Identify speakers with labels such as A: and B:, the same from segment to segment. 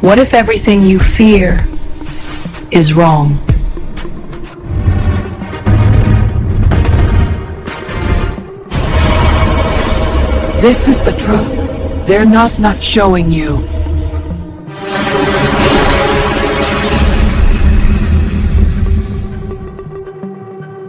A: What if everything you fear is wrong? This is the truth. They're not showing you.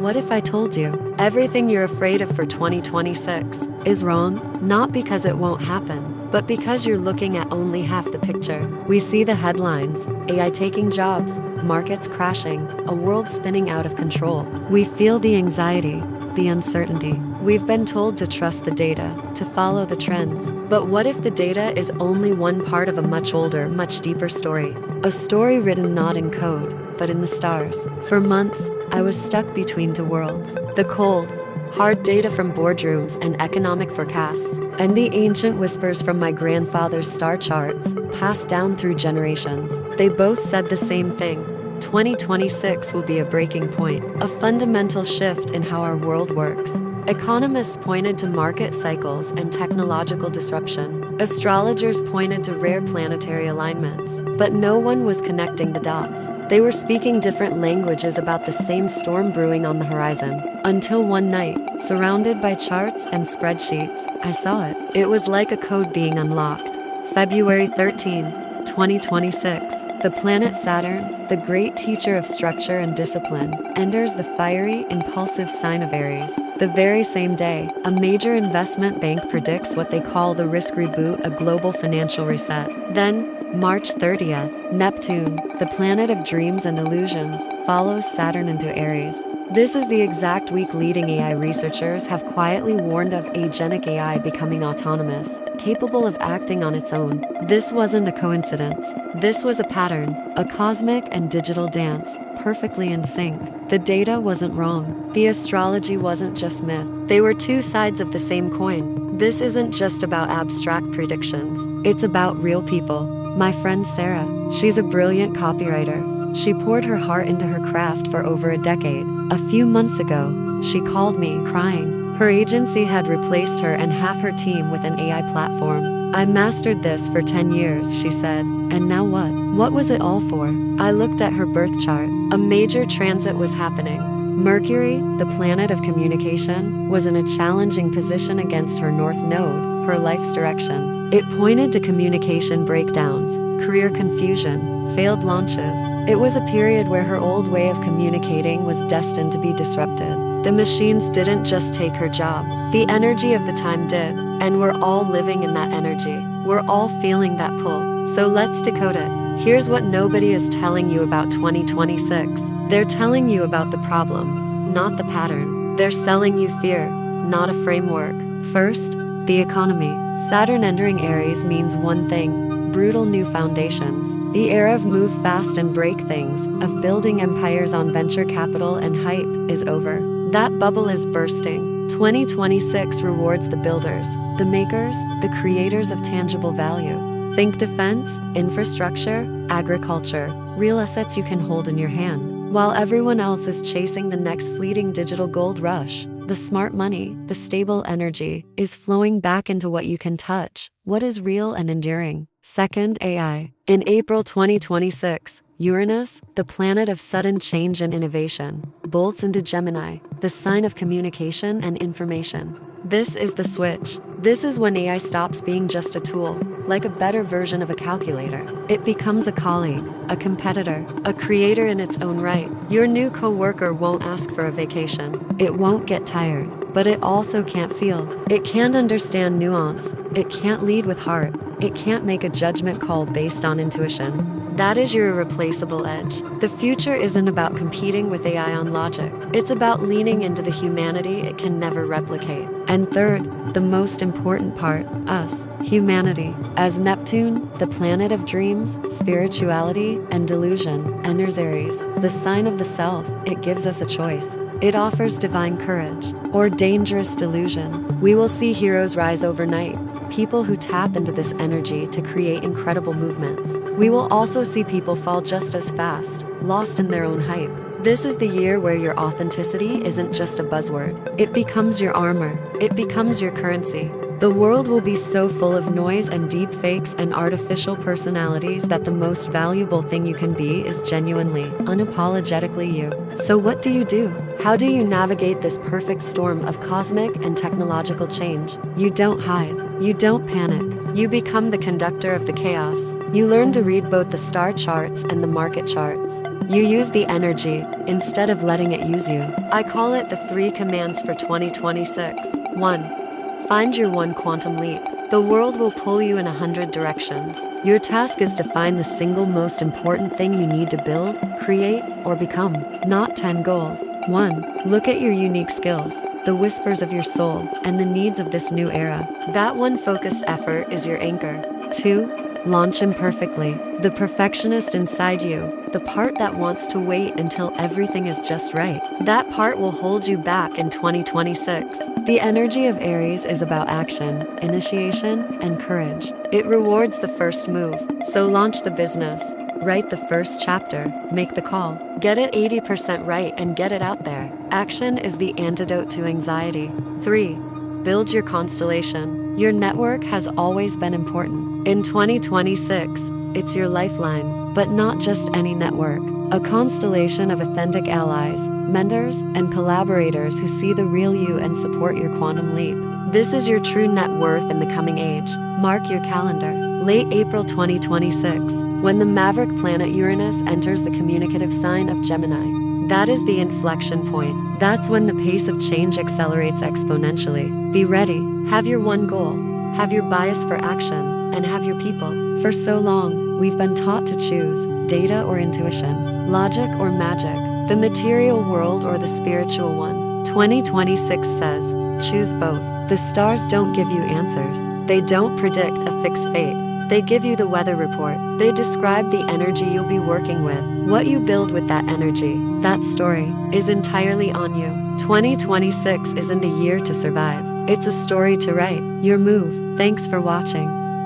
B: What if I told you everything you're afraid of for 2026 is wrong? Not because it won't happen, but because you're looking at only half the picture. We see the headlines: AI taking jobs, markets crashing, a world spinning out of control. We feel the anxiety, the uncertainty. We've been told to trust the data, to follow the trends. But what if the data is only one part of a much older, much deeper story? A story written not in code, but in the stars. For months, I was stuck between two worlds: the cold, hard data from boardrooms and economic forecasts, and the ancient whispers from my grandfather's star charts, passed down through generations. They both said the same thing: 2026 will be a breaking point, a fundamental shift in how our world works. Economists pointed to market cycles and technological disruption. Astrologers pointed to rare planetary alignments, but no one was connecting the dots. They were speaking different languages about the same storm brewing on the horizon. Until one night, surrounded by charts and spreadsheets, I saw it. It was like a code being unlocked. February 13, 2026. The planet Saturn, the great teacher of structure and discipline, enters the fiery, impulsive sign of Aries. The very same day, a major investment bank predicts what they call the risk reboot, a global financial reset. Then, March 30th, Neptune, the planet of dreams and illusions, follows Saturn into Aries. This is the exact week leading AI researchers have quietly warned of agentic AI becoming autonomous, capable of acting on its own. This wasn't a coincidence. This was a pattern, a cosmic and digital dance, perfectly in sync. The data wasn't wrong. The astrology wasn't just myth. They were two sides of the same coin. This isn't just about abstract predictions. It's about real people. My friend Sarah, she's a brilliant copywriter. She poured her heart into her craft for over a decade. A few months ago, she called me, crying. Her agency had replaced her and half her team with an AI platform. I mastered this for 10 years, she said. And now what? What was it all for? I looked at her birth chart. A major transit was happening. Mercury, the planet of communication, was in a challenging position against her north node, her life's direction. It pointed to communication breakdowns, career confusion, failed launches. It was a period where her old way of communicating was destined to be disrupted. The machines didn't just take her job. The energy of the time did, and we're all living in that energy. We're all feeling that pull. So let's decode it. Here's what nobody is telling you about 2026. They're telling you about the problem, not the pattern. They're selling you fear, not a framework. First, the economy. Saturn entering Aries means one thing: brutal new foundations. The era of move fast and break things, of building empires on venture capital and hype, is over. That bubble is bursting. 2026 rewards the builders, the makers, the creators of tangible value. Think defense, infrastructure, agriculture, real assets you can hold in your hand. While everyone else is chasing the next fleeting digital gold rush, the smart money, the stable energy, is flowing back into what you can touch, what is real and enduring. Second, AI. In April 2026, Uranus, the planet of sudden change and innovation, bolts into Gemini, the sign of communication and information. This is the switch. This is when AI stops being just a tool, like a better version of a calculator. It becomes a colleague, a competitor, a creator in its own right. Your new coworker won't ask for a vacation. It won't get tired, but it also can't feel. It can't understand nuance. It can't lead with heart. It can't make a judgment call based on intuition. That is your irreplaceable edge. The future isn't about competing with AI on logic. It's about leaning into the humanity it can never replicate. And third, the most important part, us, humanity. As Neptune, the planet of dreams, spirituality, and delusion, enters Aries, the sign of the self, it gives us a choice. It offers divine courage or dangerous delusion. We will see heroes rise overnight, people who tap into this energy to create incredible movements. We will also see people fall just as fast, lost in their own hype. This is the year where your authenticity isn't just a buzzword. It becomes your armor. It becomes your currency. The world will be so full of noise and deep fakes and artificial personalities that the most valuable thing you can be is genuinely, unapologetically you. So what do you do? How do you navigate this perfect storm of cosmic and technological change? You don't hide. You don't panic. You become the conductor of the chaos. You learn to read both the star charts and the market charts. You use the energy instead of letting it use you. I call it the 3 commands for 2026. 1. Find your one quantum leap. The world will pull you in 100 directions. Your task is to find the single most important thing you need to build, create, or become, not 10 goals. 1. Look at your unique skills, the whispers of your soul, and the needs of this new era. That one focused effort is your anchor. 2. Launch imperfectly. The perfectionist inside you, the part that wants to wait until everything is just right. That part will hold you back in 2026. The energy of Aries is about action, initiation, and courage. It rewards the first move. So launch the business. Write the first chapter. Make the call. Get it 80% right and get it out there. Action is the antidote to anxiety. 3. Build your constellation. Your network has always been important. In 2026, it's your lifeline, but not just any network. A constellation of authentic allies, mentors, and collaborators who see the real you and support your quantum leap. This is your true net worth in the coming age. Mark your calendar. Late April 2026, when the maverick planet Uranus enters the communicative sign of Gemini. That is the inflection point. That's when the pace of change accelerates exponentially. Be ready. Have your one goal. Have your bias for action. And have your people. For so long, we've been taught to choose data or intuition, logic or magic, the material world or the spiritual one. 2026 says, choose both. The stars don't give you answers. They don't predict a fixed fate. They give you the weather report. They describe the energy you'll be working with. What you build with that energy, that story, is entirely on you. 2026 isn't a year to survive. It's a story to write. Your move. Thanks for watching.